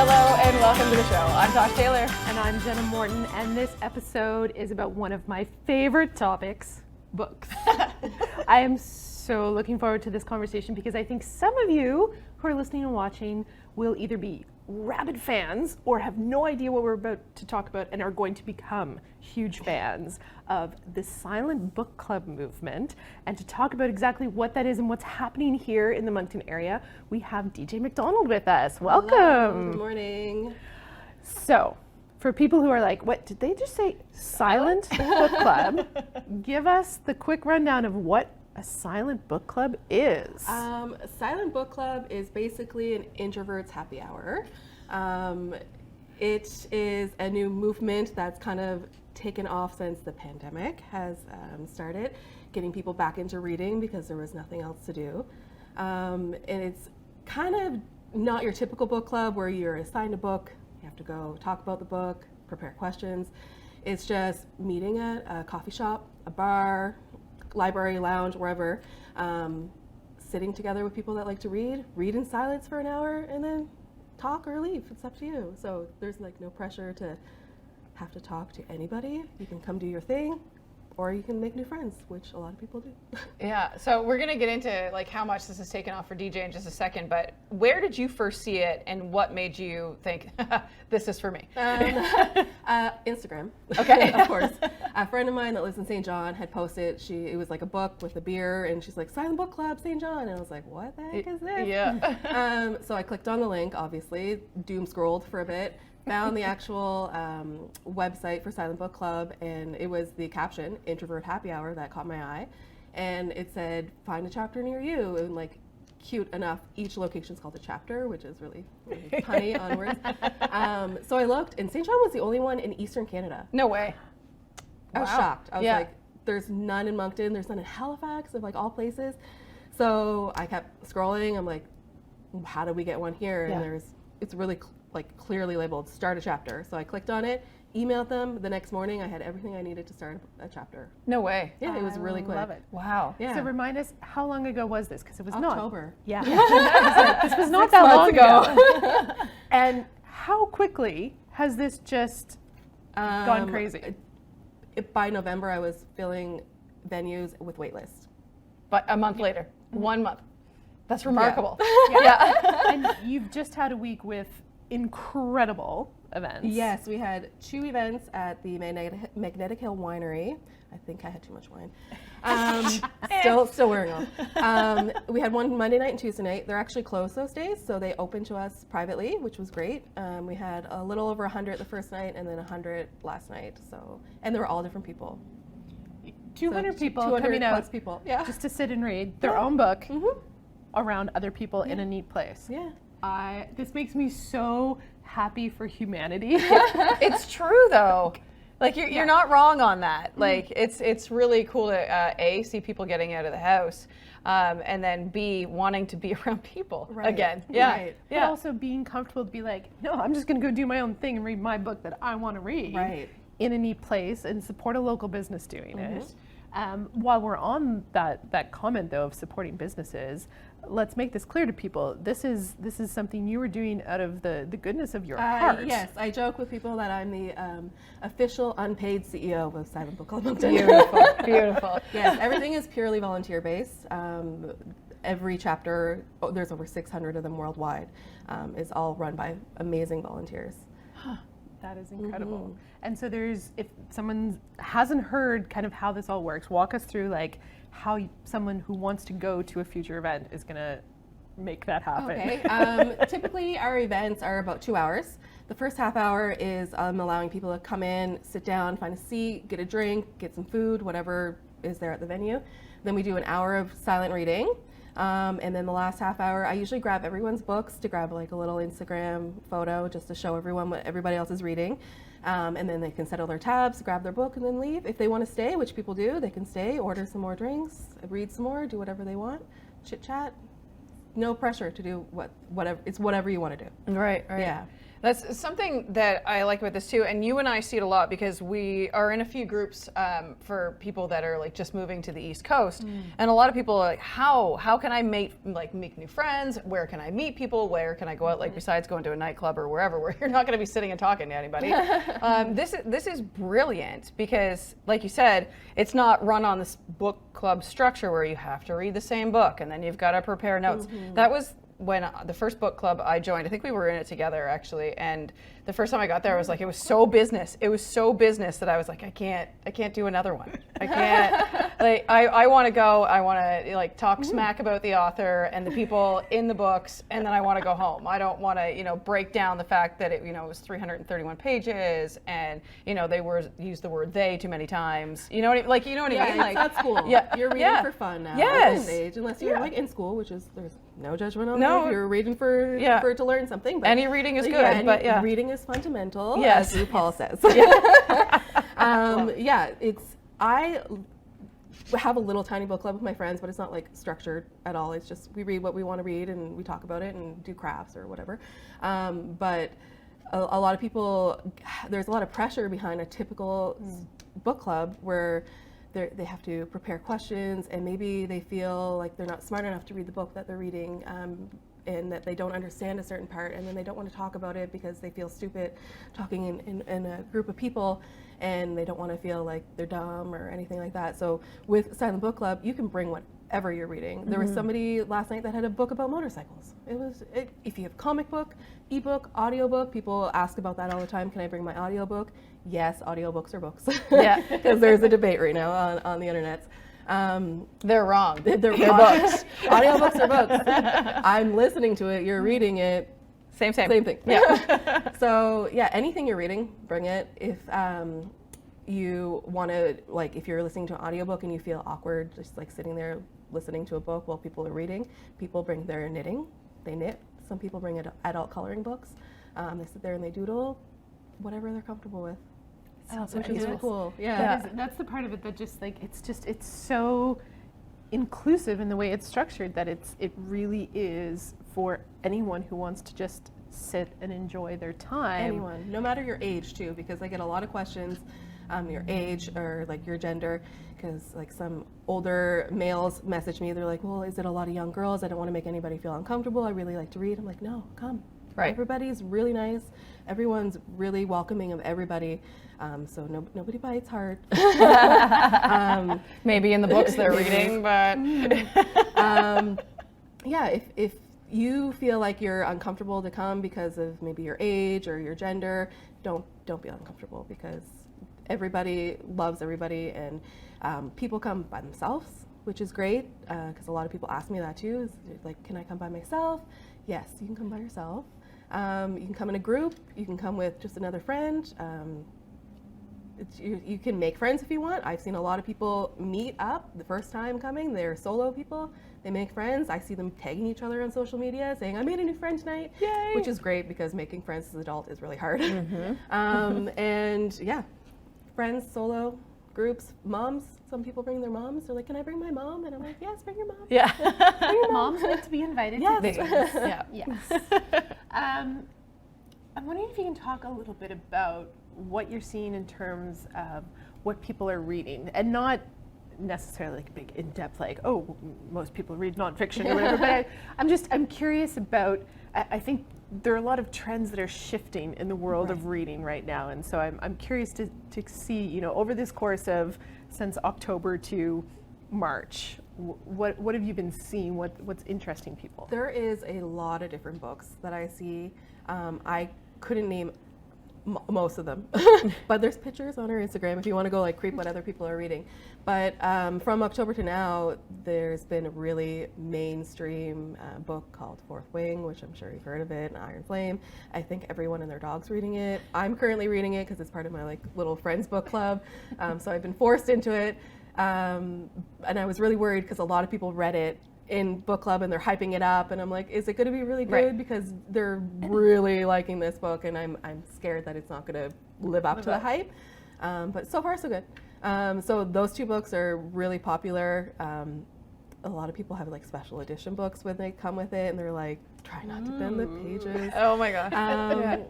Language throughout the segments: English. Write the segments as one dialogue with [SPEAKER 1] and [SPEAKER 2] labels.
[SPEAKER 1] Hello and welcome to the show. I'm Tosh Taylor.
[SPEAKER 2] And I'm Jenna Morton, and this episode is about one of my favorite topics, books. I am so looking forward to this conversation because I think some of you who are listening and watching will either be rabid fans or have no idea what we're about to talk about and are going to become huge fans of the silent book club movement. And to talk about exactly what that is and what's happening here in the Moncton area, we have DJ MacDonald with us. Welcome.
[SPEAKER 3] Hello, good morning.
[SPEAKER 2] So, for people who are like, what, did they just say silent book club? Give us the quick rundown of what a silent book club is.
[SPEAKER 3] Silent book club is basically an introvert's happy hour. It is a new movement that's kind of taken off since the pandemic has started, getting people back into reading because there was nothing else to do. And it's kind of not your typical book club where you're assigned a book, you have to go talk about the book, prepare questions. It's just meeting at a coffee shop, a bar, library, lounge, wherever, sitting together with people that like to read in silence for an hour, and then talk or leave. It's up to you. So there's like no pressure to have to talk to anybody. You can come do your thing, or you can make new friends, which a lot of people do.
[SPEAKER 1] Yeah, so we're going to get into like how much this has taken off for DJ in just a second, but where did you first see it and what made you think, this is for me?
[SPEAKER 3] Instagram.
[SPEAKER 1] Okay.
[SPEAKER 3] Of course. A friend of mine that lives in St. John had posted, it was like a book with a beer, and she's like, Silent Book Club, St. John. And I was like, what the heck is this?
[SPEAKER 1] Yeah.
[SPEAKER 3] So I clicked on the link, obviously, doom scrolled for a bit, found the actual website for Silent Book Club, and it was the caption, Introvert Happy Hour, that caught my eye. And it said, find a chapter near you, and like, cute enough, each location's called a chapter, which is really, really punny on words. So I looked, and St. John was the only one in Eastern Canada.
[SPEAKER 1] No way.
[SPEAKER 3] I was
[SPEAKER 1] Wow.
[SPEAKER 3] shocked. I was like, there's none in Moncton, there's none in Halifax, of like all places. So I kept scrolling, I'm like, how do we get one here?
[SPEAKER 2] Yeah.
[SPEAKER 3] And it's really like clearly labeled start a chapter. So I clicked on it, emailed them. The next morning I had everything I needed to start a chapter.
[SPEAKER 1] No way.
[SPEAKER 3] Yeah, it was really quick.
[SPEAKER 2] Love it.
[SPEAKER 1] Wow.
[SPEAKER 3] Yeah.
[SPEAKER 2] So remind us, how long ago was this? Because it was
[SPEAKER 3] October.
[SPEAKER 2] Yeah. This was not that long ago. And how quickly has this just gone crazy?
[SPEAKER 3] By November, I was filling venues with waitlist.
[SPEAKER 1] But a month later, 1 month. That's remarkable.
[SPEAKER 2] And you've just had a week with incredible events.
[SPEAKER 3] Yes, we had 2 events at the Magnetic Hill Winery. I think I had too much wine. Still wearing off. We had one Monday night and Tuesday night. They're actually closed those days, so they opened to us privately, which was great. We had a little over 100 the first night, and then 100 last night. So, and they were all different people.
[SPEAKER 2] 200
[SPEAKER 3] So,
[SPEAKER 2] people
[SPEAKER 3] 200
[SPEAKER 2] coming
[SPEAKER 3] plus
[SPEAKER 2] out
[SPEAKER 3] people. Yeah.
[SPEAKER 2] just to sit and read their own book
[SPEAKER 3] Mm-hmm.
[SPEAKER 2] around other people in a neat place.
[SPEAKER 3] Yeah.
[SPEAKER 2] This makes me so happy for humanity.
[SPEAKER 1] It's true though. Like you're not wrong on that. Like it's really cool to A, see people getting out of the house, and then B, wanting to be around people again. Yeah.
[SPEAKER 3] Right.
[SPEAKER 2] But also being comfortable to be like, no, I'm just going to go do my own thing and read my book that I want to read
[SPEAKER 3] Right.
[SPEAKER 2] in a neat place and support a local business doing it. While we're on that comment though of supporting businesses, let's make this clear to people. This is something you were doing out of the goodness of your heart.
[SPEAKER 3] Yes, I joke with people that I'm the official unpaid CEO of Silent Book Club Moncton.
[SPEAKER 1] Beautiful. Beautiful.
[SPEAKER 3] Yes, everything is purely volunteer based. Every chapter, there's over 600 of them worldwide, is all run by amazing volunteers.
[SPEAKER 2] That is incredible. And so if someone hasn't heard kind of how this all works, walk us through like how someone who wants to go to a future event is going to make that happen.
[SPEAKER 3] Okay. Typically, our events are about 2 hours. The first half hour is allowing people to come in, sit down, find a seat, get a drink, get some food, whatever is there at the venue. Then we do an hour of silent reading. And then the last half hour, I usually grab everyone's books to grab like a little Instagram photo just to show everyone what everybody else is reading. And then they can settle their tabs, grab their book, and then leave. If they want to stay, which people do, they can stay, order some more drinks, read some more, do whatever they want, chit chat. No pressure to do whatever. It's whatever you want to do.
[SPEAKER 1] Right.
[SPEAKER 3] Yeah.
[SPEAKER 1] That's something that I like about this too, and you and I see it a lot because we are in a few groups for people that are like just moving to the East Coast, and a lot of people are like, how can I make new friends? Where can I meet people? Where can I go out? Like besides going to a nightclub or wherever, where you're not going to be sitting and talking to anybody. This is brilliant because, like you said, it's not run on this book club structure where you have to read the same book and then you've got to prepare notes. That was when the first book club I joined. I think we were in it together actually, and the first time I got there I was like, it was so business that I was like, I can't do another one. I can't like I want to go, I want to like talk smack about the author and the people in the books, and then I want to go home. I don't want to break down the fact that it was 331 pages and they used the word they too many times. You know what I mean? Like
[SPEAKER 3] that's cool.
[SPEAKER 1] Yeah,
[SPEAKER 3] you're reading for fun now.
[SPEAKER 1] Yes.
[SPEAKER 3] At this age, unless you're like in school, which is there's no judgment on
[SPEAKER 1] No.
[SPEAKER 3] that. You're reading for to learn something. But
[SPEAKER 1] any reading is good, but
[SPEAKER 3] reading is fundamental.
[SPEAKER 1] Yes.
[SPEAKER 3] As RuPaul says. I have a little tiny book club with my friends, but it's not like structured at all. It's just we read what we want to read and we talk about it and do crafts or whatever. But a lot of people, there's a lot of pressure behind a typical book club where they have to prepare questions and maybe they feel like they're not smart enough to read the book that they're reading, and that they don't understand a certain part, and then they don't want to talk about it because they feel stupid talking in a group of people, and they don't want to feel like they're dumb or anything like that. So with Silent Book Club, you can bring whatever you're reading. There was somebody last night that had a book about motorcycles. If you have comic book, ebook, audiobook, people ask about that all the time. Can I bring my audiobook? Yes, audiobooks are books.
[SPEAKER 1] Yeah.
[SPEAKER 3] Because there's a debate right now on the internet.
[SPEAKER 1] They're wrong.
[SPEAKER 3] They're books. Audiobooks are books. I'm listening to it, you're reading it.
[SPEAKER 1] Same
[SPEAKER 3] Same thing.
[SPEAKER 1] Yeah.
[SPEAKER 3] So yeah, anything you're reading, bring it. If you want to, like, if you're listening to an audiobook and you feel awkward just like sitting there listening to a book while people are reading, people bring their knitting. They knit. Some people bring adult coloring books. They sit there and they doodle, whatever they're comfortable with. Which is really cool. Yeah.
[SPEAKER 2] That's the part of it that just like it's so inclusive in the way it's structured that it really is for anyone who wants to just sit and enjoy their time.
[SPEAKER 3] Anyone, no matter your age too, because I get a lot of questions, your age or like your gender, because like some older males message me, they're like, well, is it a lot of young girls? I don't want to make anybody feel uncomfortable. I really like to read. I'm like, no, come.
[SPEAKER 1] Right.
[SPEAKER 3] Everybody's really nice. Everyone's really welcoming of everybody. So nobody bites hard.
[SPEAKER 1] Maybe in the books they're reading, but
[SPEAKER 3] yeah, if you feel like you're uncomfortable to come because of maybe your age or your gender, don't be uncomfortable, because everybody loves everybody, and people come by themselves, which is great, because a lot of people ask me that too. Is like, can I come by myself? Yes, you can come by yourself. You can come in a group. You can come with just another friend. You can make friends if you want. I've seen a lot of people meet up the first time coming. They're solo people. They make friends. I see them tagging each other on social media saying, I made a new friend tonight.
[SPEAKER 1] Yay.
[SPEAKER 3] Which is great, because making friends as an adult is really hard. And yeah, friends, solo, groups, moms. Some people bring their moms. They're like, can I bring my mom? And I'm like, yes, bring your mom.
[SPEAKER 1] yeah.
[SPEAKER 3] Bring your mom.
[SPEAKER 2] Moms like to be invited
[SPEAKER 3] Yes.
[SPEAKER 2] to things.
[SPEAKER 1] Yeah.
[SPEAKER 2] Yes. I'm wondering if you can talk a little bit about what you're seeing in terms of what people are reading, and not necessarily like a big in-depth like, oh, most people read nonfiction or whatever, but I'm curious about, I think there are a lot of trends that are shifting in the world of reading right now, and so I'm curious to see, over this course of since October to March, what have you been seeing? What's interesting people?
[SPEAKER 3] There is a lot of different books that I see. I couldn't name most of them, but there's pictures on our Instagram if you want to go like creep what other people are reading. But from October to now, there's been a really mainstream book called Fourth Wing, which I'm sure you've heard of it, and Iron Flame. I think everyone and their dog's reading it. I'm currently reading it because it's part of my like little friends book club, so I've been forced into it. And I was really worried because a lot of people read it in book club and they're hyping it up, and I'm like, is it going to be really good?
[SPEAKER 1] Right.
[SPEAKER 3] Because they're really liking this book, and I'm scared that it's not going to live up to the hype. But so far so good. So those two books are really popular. a lot of people have like special edition books when they come with it, and they're like, try not to bend the pages.
[SPEAKER 1] Oh my gosh.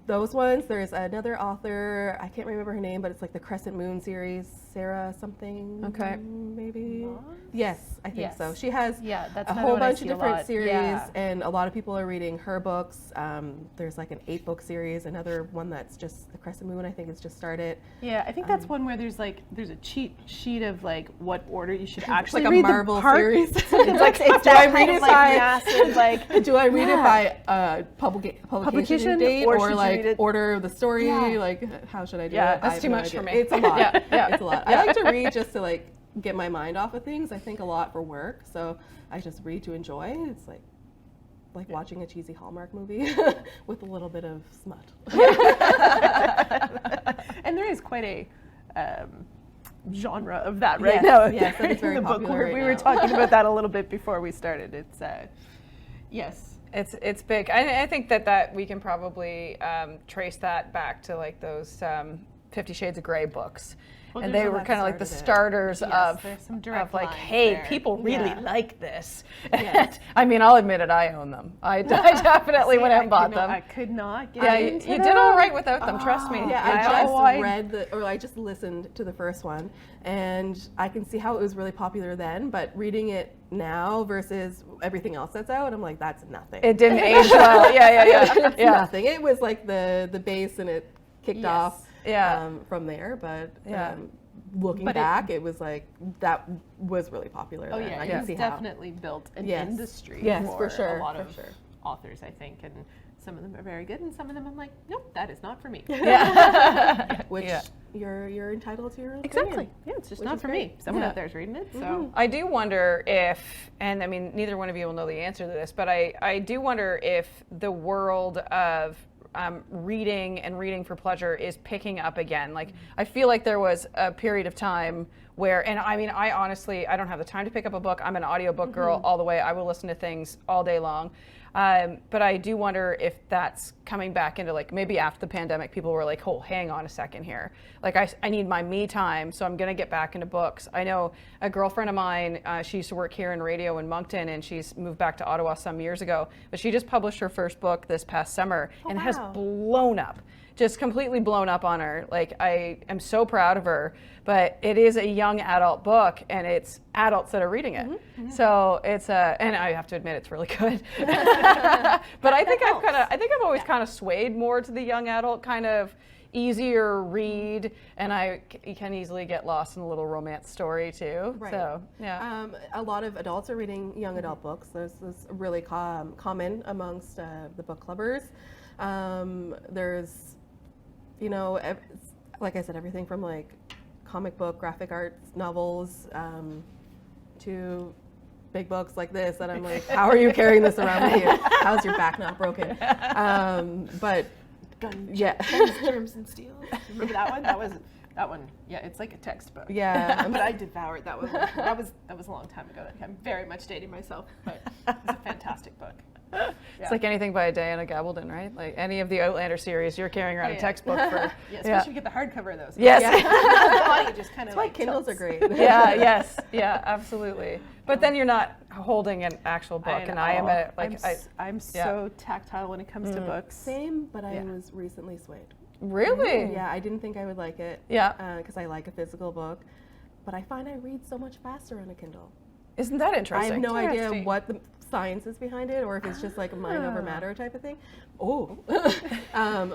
[SPEAKER 3] Those ones. There's another author, I can't remember her name, but it's like the Crescent Moon series, Sarah something.
[SPEAKER 1] Okay.
[SPEAKER 3] Maybe.
[SPEAKER 2] Moss?
[SPEAKER 3] Yes, I think so. She has
[SPEAKER 2] that's
[SPEAKER 3] a
[SPEAKER 2] another
[SPEAKER 3] whole
[SPEAKER 2] one I
[SPEAKER 3] bunch
[SPEAKER 2] see
[SPEAKER 3] of
[SPEAKER 2] a
[SPEAKER 3] different
[SPEAKER 2] lot.
[SPEAKER 3] series,
[SPEAKER 2] Yeah.
[SPEAKER 3] and a lot of people are reading her books. There's like an 8-book series. Another one that's just the Crescent Moon, I think, has just started.
[SPEAKER 2] Yeah, I think that's one where there's a cheat sheet of like what order you should actually
[SPEAKER 3] like a
[SPEAKER 2] read
[SPEAKER 3] Marvel
[SPEAKER 2] the part.
[SPEAKER 3] series.
[SPEAKER 2] It's like it's
[SPEAKER 3] Do I
[SPEAKER 2] that
[SPEAKER 3] read
[SPEAKER 2] kind
[SPEAKER 3] it
[SPEAKER 2] of like
[SPEAKER 3] by-
[SPEAKER 2] massive like
[SPEAKER 3] Do I read it
[SPEAKER 2] Yeah.
[SPEAKER 3] by publication
[SPEAKER 2] Publication,
[SPEAKER 3] date,
[SPEAKER 2] or
[SPEAKER 3] or
[SPEAKER 2] should you
[SPEAKER 3] like
[SPEAKER 2] read it-
[SPEAKER 3] order of the story?
[SPEAKER 2] Yeah.
[SPEAKER 3] Like, how should I do
[SPEAKER 1] Yeah,
[SPEAKER 3] it?
[SPEAKER 1] that's
[SPEAKER 3] I have
[SPEAKER 1] too
[SPEAKER 3] no
[SPEAKER 1] much
[SPEAKER 3] idea.
[SPEAKER 1] for me.
[SPEAKER 3] It's a lot.
[SPEAKER 1] Yeah.
[SPEAKER 3] It's a lot. I like to read just to like get my mind off of things. I think a lot for work, so I just read to enjoy. It's like watching a cheesy Hallmark movie with a little bit of smut.
[SPEAKER 2] and there is quite a genre of that right
[SPEAKER 3] Yes,
[SPEAKER 2] now.
[SPEAKER 3] yes, that is very
[SPEAKER 2] in the book.
[SPEAKER 3] popular right
[SPEAKER 2] We were
[SPEAKER 3] now.
[SPEAKER 2] talking about that a little bit before we started. It's yes.
[SPEAKER 1] It's big. I think that we can probably trace that back to like those 50 Shades of Grey books.
[SPEAKER 2] Well,
[SPEAKER 1] And
[SPEAKER 2] there's
[SPEAKER 1] they
[SPEAKER 2] a
[SPEAKER 1] were
[SPEAKER 2] lot
[SPEAKER 1] kind of like the
[SPEAKER 3] started it.
[SPEAKER 1] starters
[SPEAKER 2] Yes, there's some direct
[SPEAKER 1] of like,
[SPEAKER 2] lines
[SPEAKER 1] hey,
[SPEAKER 2] there.
[SPEAKER 1] people really
[SPEAKER 2] Yeah.
[SPEAKER 1] like this.
[SPEAKER 3] Yes.
[SPEAKER 1] I mean, I'll admit it, I own them. I definitely went out and bought them.
[SPEAKER 2] I could not get
[SPEAKER 1] Yeah,
[SPEAKER 2] into
[SPEAKER 1] you
[SPEAKER 2] them.
[SPEAKER 1] did all right without them, trust me.
[SPEAKER 3] Yeah, I just listened to the first one, and I can see how it was really popular then, but reading it now versus everything else that's out, I'm like, that's nothing.
[SPEAKER 1] It didn't age well. Yeah.
[SPEAKER 3] It's nothing. It was like the base, and it kicked
[SPEAKER 2] Yes.
[SPEAKER 3] off
[SPEAKER 1] Yeah.
[SPEAKER 3] from there, but
[SPEAKER 1] Yeah.
[SPEAKER 3] looking
[SPEAKER 2] But
[SPEAKER 3] back, it was like, that was really popular
[SPEAKER 2] Oh
[SPEAKER 3] then.
[SPEAKER 2] yeah,
[SPEAKER 3] I can
[SPEAKER 2] it's
[SPEAKER 3] see how.
[SPEAKER 2] definitely built an
[SPEAKER 3] Yes.
[SPEAKER 2] industry
[SPEAKER 3] Yes,
[SPEAKER 2] for
[SPEAKER 3] for sure,
[SPEAKER 2] a lot
[SPEAKER 3] for
[SPEAKER 2] of
[SPEAKER 3] sure.
[SPEAKER 2] authors, I think, and some of them are very good, and some of them I'm like, nope, that is not for me.
[SPEAKER 1] Yeah.
[SPEAKER 3] Which
[SPEAKER 1] Yeah.
[SPEAKER 3] you're entitled to your own
[SPEAKER 2] Exactly.
[SPEAKER 3] opinion.
[SPEAKER 2] Yeah, it's just
[SPEAKER 3] Which
[SPEAKER 2] not
[SPEAKER 3] is
[SPEAKER 2] for
[SPEAKER 3] great.
[SPEAKER 2] me. Someone
[SPEAKER 1] Yeah.
[SPEAKER 2] out there is reading it, so
[SPEAKER 1] I do wonder if, and I mean, neither one of you will know the answer to this, but I do wonder if the world of reading for pleasure is picking up again. Like, I feel like there was a period of time where, and I mean, I honestly, I don't have the time to pick up a book. I'm an audiobook girl all the way. I will listen to things all day long. But I do wonder if that's coming back into, like, maybe after the pandemic, people were like, oh, hang on a second here. Like, I need my me time, so I'm going to get back into books. I know a girlfriend of mine, she used to work here in radio in Moncton, and she's moved back to Ottawa some years ago. But she just published her first book this past summer, and it has
[SPEAKER 3] wow.
[SPEAKER 1] blown up. Just completely blown up on her. Like, I am so proud of her, but it is a young adult book, and it's adults that are reading it. So it's and I have to admit, it's really good. But I think I've always kind of swayed more to the young adult kind of easier read, and you can easily get lost in a little romance story too.
[SPEAKER 3] Right.
[SPEAKER 1] So yeah.
[SPEAKER 3] A lot of adults are reading young adult books. This is really common amongst the book clubbers. There's, like I said, everything from like comic book, graphic arts, novels, to big books like this that I'm like, how are you carrying this around with you? How's your back not broken? But yeah.
[SPEAKER 2] Germs and Steel. Remember that one? That one. Yeah, it's like a textbook.
[SPEAKER 3] Yeah.
[SPEAKER 2] But I devoured that one. That was a long time ago. I'm very much dating myself, but it's a fantastic book.
[SPEAKER 1] It's like anything by Diana Gabaldon, right? Like any of the Outlander series, you're carrying around a textbook for.
[SPEAKER 2] Yeah, especially if you get the hardcover of those.
[SPEAKER 1] Yes.
[SPEAKER 2] The body just kind of
[SPEAKER 3] That's why
[SPEAKER 2] like
[SPEAKER 3] Kindles
[SPEAKER 2] tilts.
[SPEAKER 3] are great.
[SPEAKER 1] Yeah. Yes. Yeah. Absolutely. But then you're not holding an actual book, and I am
[SPEAKER 2] I'm so tactile when it comes to books.
[SPEAKER 3] Same, but I
[SPEAKER 2] Yeah.
[SPEAKER 3] was recently swayed.
[SPEAKER 1] really.
[SPEAKER 3] Yeah, I didn't think I would like it.
[SPEAKER 1] Yeah.
[SPEAKER 3] Because I like a physical book, but I find I read so much faster on a Kindle.
[SPEAKER 1] Isn't that
[SPEAKER 3] I
[SPEAKER 1] interesting?
[SPEAKER 3] have no idea
[SPEAKER 2] Interesting.
[SPEAKER 3] what the science is behind it, or if it's just like a mind over matter type of thing. Oh,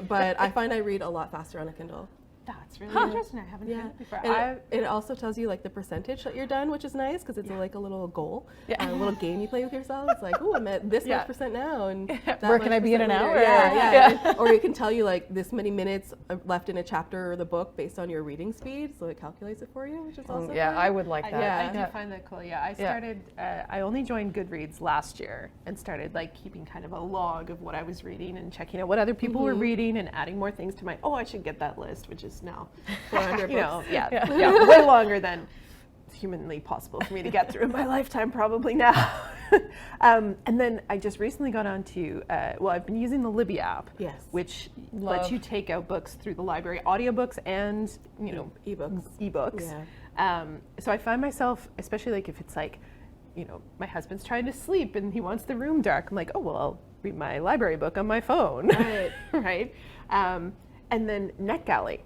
[SPEAKER 3] but I find I read a lot faster on a Kindle.
[SPEAKER 2] That's really interesting. I haven't heard it before.
[SPEAKER 3] And it also tells you like the percentage that you're done, which is nice because it's like a little goal, a little game you play with yourself. It's like, oh, I'm at this much percent now, and that
[SPEAKER 1] Where can
[SPEAKER 3] much
[SPEAKER 1] I be in an
[SPEAKER 3] percent
[SPEAKER 1] hour?
[SPEAKER 3] later. Yeah.
[SPEAKER 1] Yeah.
[SPEAKER 3] Or you can tell you like this many minutes left in a chapter or the book based on your reading speed, so it calculates it for you, which is also
[SPEAKER 1] Yeah,
[SPEAKER 3] fun.
[SPEAKER 1] I would like that.
[SPEAKER 2] I do find that cool. Yeah, I started. I only joined Goodreads last year and started like keeping kind of a log of what I was reading and checking out what other people were reading and adding more things to my. Oh, I should get that list, which is now 400 books. Yeah, way longer than it's humanly possible for me to get through in my lifetime, probably now. And then I just recently got onto. I've been using the Libby app,
[SPEAKER 3] Yes.
[SPEAKER 2] which
[SPEAKER 1] Love.
[SPEAKER 2] lets you take out books through the library, audiobooks and
[SPEAKER 3] ebooks.
[SPEAKER 2] ebooks.
[SPEAKER 3] Yeah.
[SPEAKER 2] So I find myself, especially like if it's like my husband's trying to sleep and he wants the room dark. I'm like, oh, well, I'll read my library book on my phone.
[SPEAKER 3] Right.
[SPEAKER 2] Right. And then NetGalley.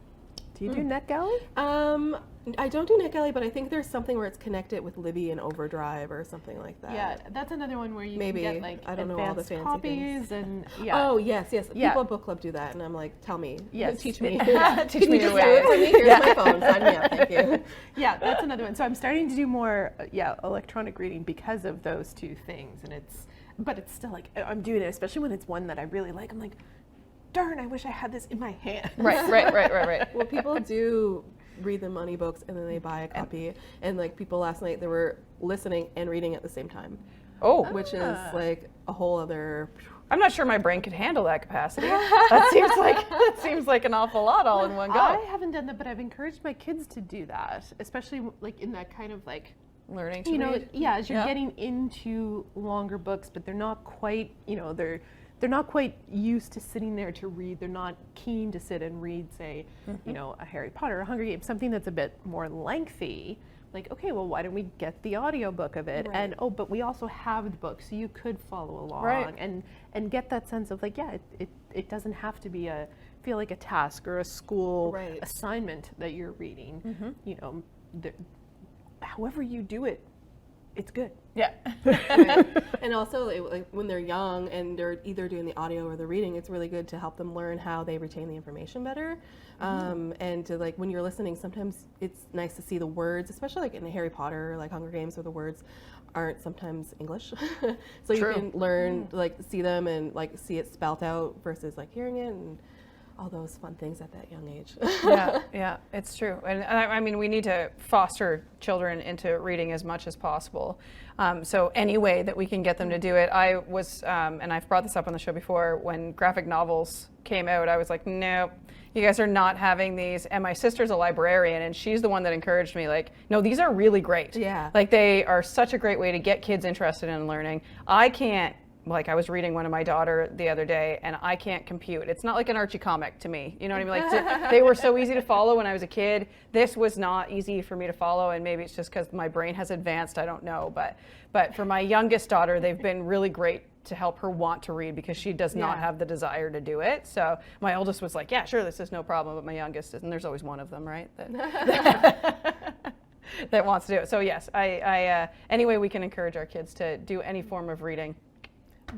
[SPEAKER 2] Do you do NetGalley?
[SPEAKER 3] I don't do NetGalley, but I think there's something where it's connected with Libby and Overdrive or something like that.
[SPEAKER 2] Yeah, that's another one where you
[SPEAKER 3] Maybe.
[SPEAKER 2] can get like
[SPEAKER 3] I don't know all the
[SPEAKER 2] advanced
[SPEAKER 3] fancy
[SPEAKER 2] copies
[SPEAKER 3] things.
[SPEAKER 2] and yeah.
[SPEAKER 3] Oh, yes.
[SPEAKER 2] Yeah.
[SPEAKER 3] People at Book Club do that, and I'm like, tell me.
[SPEAKER 2] Yes.
[SPEAKER 3] Teach me.
[SPEAKER 1] Teach me your
[SPEAKER 3] Do it
[SPEAKER 1] way.
[SPEAKER 3] for me. Here's my phone. Sign me up. Thank you.
[SPEAKER 2] Yeah, that's another one. So I'm starting to do more, electronic reading because of those two things, and but it's still like I'm doing it, especially when it's one that I really like. I'm like, darn, I wish I had this in my hand.
[SPEAKER 1] Right.
[SPEAKER 3] Well, people do read the money books and then they buy a copy. And like people last night, they were listening and reading at the same time, which is like a whole other.
[SPEAKER 1] I'm not sure my brain could handle that capacity. That seems like an awful lot all in one go.
[SPEAKER 2] I haven't done that, but I've encouraged my kids to do that, especially like in that kind of like
[SPEAKER 1] Learning to read.
[SPEAKER 2] as you're getting into longer books, but they're not quite, they're not quite used to sitting there to read. They're not keen to sit and read, say, a Harry Potter, a Hunger Games, something that's a bit more lengthy. Like, okay, well, why don't we get the audiobook of it?
[SPEAKER 3] Right.
[SPEAKER 2] And but we also have the book, so you could follow along
[SPEAKER 1] Right.
[SPEAKER 2] and get that sense of like, it doesn't have to be feel like a task or a school assignment that you're reading. However you do it, it's good.
[SPEAKER 1] Yeah.
[SPEAKER 3] Right. And also, like when they're young and they're either doing the audio or the reading, it's really good to help them learn how they retain the information better. And to like when you're listening, sometimes it's nice to see the words, especially like in Harry Potter or like Hunger Games, where the words aren't sometimes English. So
[SPEAKER 1] True.
[SPEAKER 3] you can learn, like see them and like see it spelt out versus like hearing it and all those fun things at that young age.
[SPEAKER 1] Yeah, it's true. And I mean, we need to foster children into reading as much as possible. So any way that we can get them to do it. I was, and I've brought this up on the show before, when graphic novels came out, I was like, nope, you guys are not having these. And my sister's a librarian, and she's the one that encouraged me, like, no, these are really great.
[SPEAKER 3] Yeah.
[SPEAKER 1] Like, they are such a great way to get kids interested in learning. I can't, like, I was reading one of my daughter the other day, and I can't compute. It's not like an Archie comic to me. You know what I mean? Like, they were so easy to follow when I was a kid. This was not easy for me to follow, and maybe it's just because my brain has advanced. I don't know. But for my youngest daughter, they've been really great to help her want to read because she does not have the desire to do it. So my oldest was like, yeah, sure, this is no problem. But my youngest, and there's always one of them, right? That wants to do it. So yes, I any way we can encourage our kids to do any form of reading.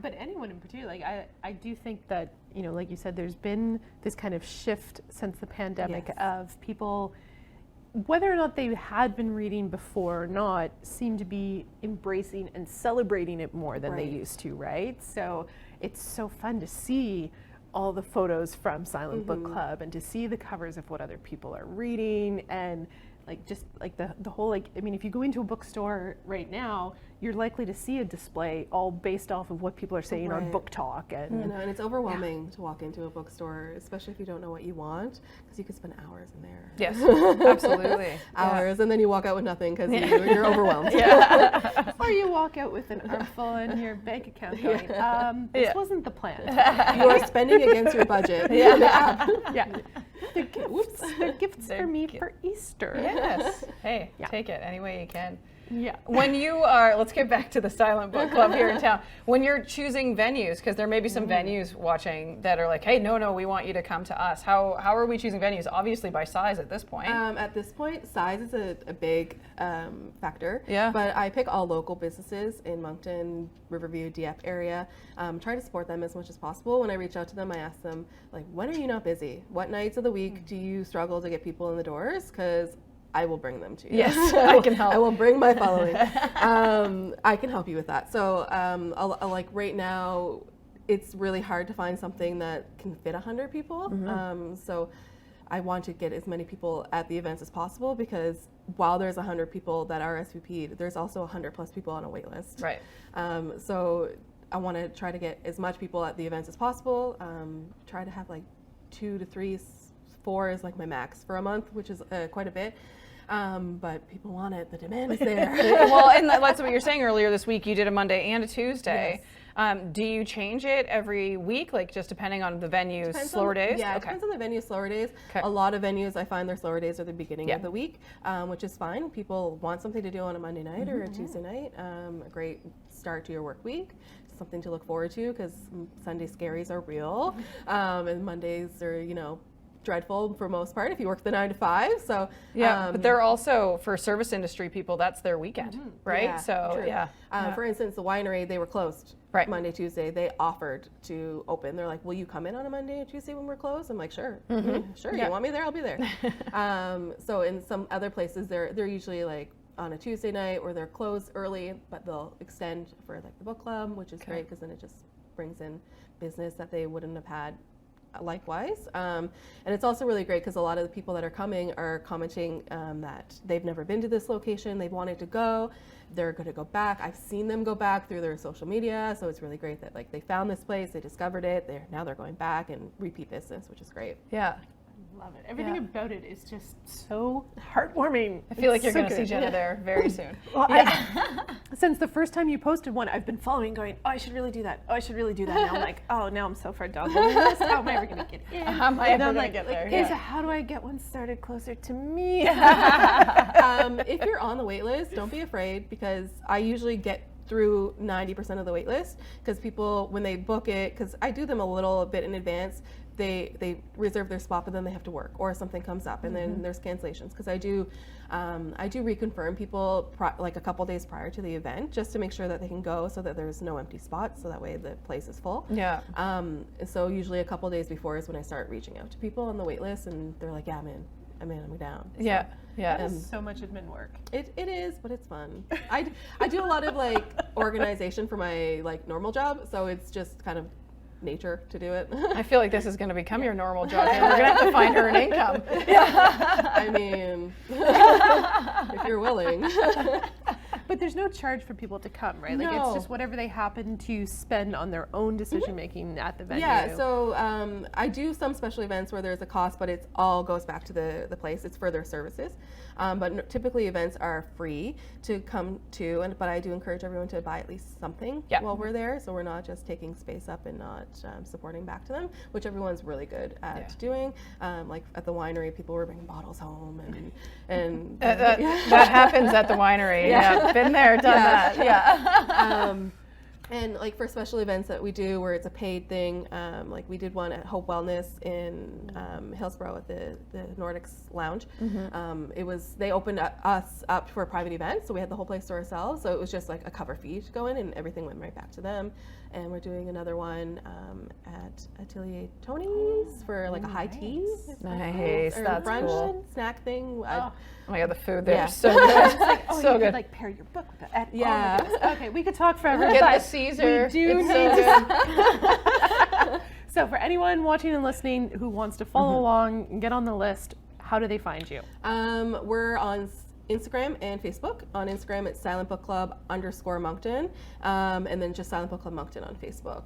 [SPEAKER 2] But anyone in particular, like I do think that, like you said, there's been this kind of shift since the pandemic of people, whether or not they had been reading before or not, seem to be embracing and celebrating it more than they used to, right? So it's so fun to see all the photos from Silent Book Club and to see the covers of what other people are reading and like just like the whole, like, I mean, if you go into a bookstore right now, you're likely to see a display all based off of what people are saying on Book Talk. And
[SPEAKER 3] and it's overwhelming to walk into a bookstore, especially if you don't know what you want, because you could spend hours in there.
[SPEAKER 1] Yes, absolutely.
[SPEAKER 3] Hours, and then you walk out with nothing because you're overwhelmed.
[SPEAKER 2] Or you walk out with an armful in your bank account going, this wasn't the plan.
[SPEAKER 3] You are spending against your budget.
[SPEAKER 2] They're gifts for me for Easter.
[SPEAKER 1] Yes. Hey, take it any way you can.
[SPEAKER 2] Yeah.
[SPEAKER 1] When you are, let's get back to the Silent Book Club here in town. When you're choosing venues, because there may be some venues watching that are like, hey, no, we want you to come to us. How are we choosing venues? Obviously by size at this point.
[SPEAKER 3] At this point, size is a big factor.
[SPEAKER 1] Yeah.
[SPEAKER 3] But I pick all local businesses in Moncton, Riverview, Dieppe area. Try to support them as much as possible. When I reach out to them, I ask them, like, when are you not busy? What nights of the week do you struggle to get people in the doors? Because I will bring them to you.
[SPEAKER 1] Yes, I can help.
[SPEAKER 3] I will bring my following. I can help you with that. So I'll, like right now, it's really hard to find something that can fit 100 people. So I want to get as many people at the events as possible because while there's 100 people that are SVP'd, there's also 100 plus people on a wait list.
[SPEAKER 1] Right.
[SPEAKER 3] So I want to try to get as much people at the events as possible. Try to have like 2 to 3, 4 is like my max for a month, which is quite a bit. but people want it. The demand is there.
[SPEAKER 1] Well, and that's what you're saying earlier this week. You did a Monday and a Tuesday.
[SPEAKER 3] Yes.
[SPEAKER 1] Do you change it every week, like just depending on the venue's slower days?
[SPEAKER 3] Yeah, it depends on the venue's slower days. A lot of venues, I find their slower days are the beginning of the week, which is fine. People want something to do on a Monday night or a Tuesday night. A great start to your work week. Something to look forward to because Sunday scaries are real, and Mondays are, dreadful for most part if you work the 9 to 5. So
[SPEAKER 1] but they're also, for service industry people, that's their weekend, right?
[SPEAKER 3] Yeah,
[SPEAKER 1] so
[SPEAKER 3] true. For instance, the winery, they were closed Monday, Tuesday. They offered to open. They're like, will you come in on a Monday and Tuesday when we're closed? I'm like, sure. Sure. You want me there, I'll be there. So in some other places, they're usually like on a Tuesday night, or they're closed early, but they'll extend for like the book club, which is great because then it just brings in business that they wouldn't have had likewise. And it's also really great because a lot of the people that are coming are commenting that they've never been to this location, they've wanted to go, they're going to go back. I've seen them go back through their social media, so it's really great that like they found this place, they discovered it, now they're going back and repeat business, which is great.
[SPEAKER 1] Yeah.
[SPEAKER 2] Love it. Everything about it is just so heartwarming.
[SPEAKER 1] I feel like you're going to see Jenna there very soon.
[SPEAKER 2] Well, since the first time you posted one, I've been following, going, oh, I should really do that. Oh, I should really do that. Now I'm like, oh, now I'm so far down the list. How am I ever going to get in?
[SPEAKER 1] How am I ever going to get there?
[SPEAKER 2] Okay, so how do I get one started closer to me?
[SPEAKER 3] If you're on the wait list, don't be afraid, because I usually get through 90% of the wait list, because people, when they book it, because I do them a little bit in advance, they reserve their spot, but then they have to work or something comes up, and then there's cancellations, because I do reconfirm people like a couple days prior to the event, just to make sure that they can go, so that there's no empty spots, so that way the place is full. So usually a couple days before is when I start reaching out to people on the wait list, and they're like, yeah, I'm down. So,
[SPEAKER 2] It's so much admin work.
[SPEAKER 3] It is, but it's fun. I do a lot of like organization for my like normal job, so it's just kind of nature to do it.
[SPEAKER 1] I feel like this is going to become your normal job, and we're going to have to find her an income.
[SPEAKER 3] I mean, if you're willing.
[SPEAKER 2] But there's no charge for people to come, right? Like it's just whatever they happen to spend on their own decision making at the venue.
[SPEAKER 3] Yeah, so I do some special events where there's a cost, but it all goes back to the place. It's for their services. But typically events are free to come to, but I do encourage everyone to buy at least something while we're there, so we're not just taking space up and not supporting back to them, which everyone's really good at doing. Like at the winery, people were bringing bottles home, and
[SPEAKER 1] that happens at the winery. Been there, done that.
[SPEAKER 3] And like for special events that we do where it's a paid thing, like we did one at Hope Wellness in Hillsborough at the Nordics Lounge. They opened us up for a private event, so we had the whole place to ourselves. So it was just like a cover fee to go in, and everything went right back to them. And we're doing another one at Atelier Tony's for like a high tea.
[SPEAKER 1] Nice,
[SPEAKER 3] or
[SPEAKER 1] that's
[SPEAKER 3] brunch
[SPEAKER 1] cool.
[SPEAKER 3] snack thing.
[SPEAKER 1] Oh my god, the food there is so good.
[SPEAKER 2] Like,
[SPEAKER 1] so
[SPEAKER 2] you
[SPEAKER 1] good.
[SPEAKER 2] could like pair your book with it.
[SPEAKER 3] Yeah.
[SPEAKER 2] Okay, we could talk forever.
[SPEAKER 1] Get
[SPEAKER 2] but
[SPEAKER 1] the Caesar.
[SPEAKER 2] We do
[SPEAKER 1] it's
[SPEAKER 2] need
[SPEAKER 1] so good.
[SPEAKER 2] So for anyone watching and listening who wants to follow along and get on the list, how do they find you?
[SPEAKER 3] We're on Instagram and Facebook. On Instagram, it's silentbookclub_Moncton, and then just Silent Book Club Moncton on Facebook.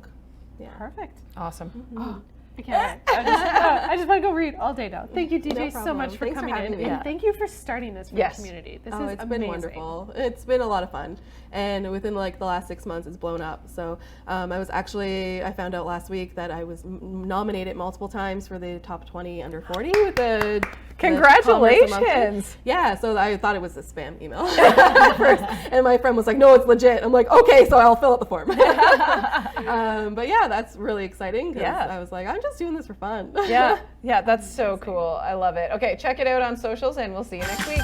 [SPEAKER 3] Yeah.
[SPEAKER 2] Perfect.
[SPEAKER 1] Awesome.
[SPEAKER 2] Oh, I can't wait. I just want to go read all day now. Thank you, DJ, so much for coming in.
[SPEAKER 3] Me.
[SPEAKER 2] And thank you for starting this for the community. This is
[SPEAKER 3] it's
[SPEAKER 2] amazing.
[SPEAKER 3] been wonderful. It's been a lot of fun. And within like the last 6 months, it's blown up. So I found out last week that I was nominated multiple times for the top 20 under 40 with the
[SPEAKER 1] Congratulations.
[SPEAKER 3] Yeah, so I thought it was a spam email at first. And my friend was like, no, it's legit. I'm like, okay, so I'll fill out the form. But yeah, that's really exciting, because I was like, I'm just doing this for fun.
[SPEAKER 1] Yeah, that's so cool. I love it. Okay, check it out on socials, and we'll see you next week.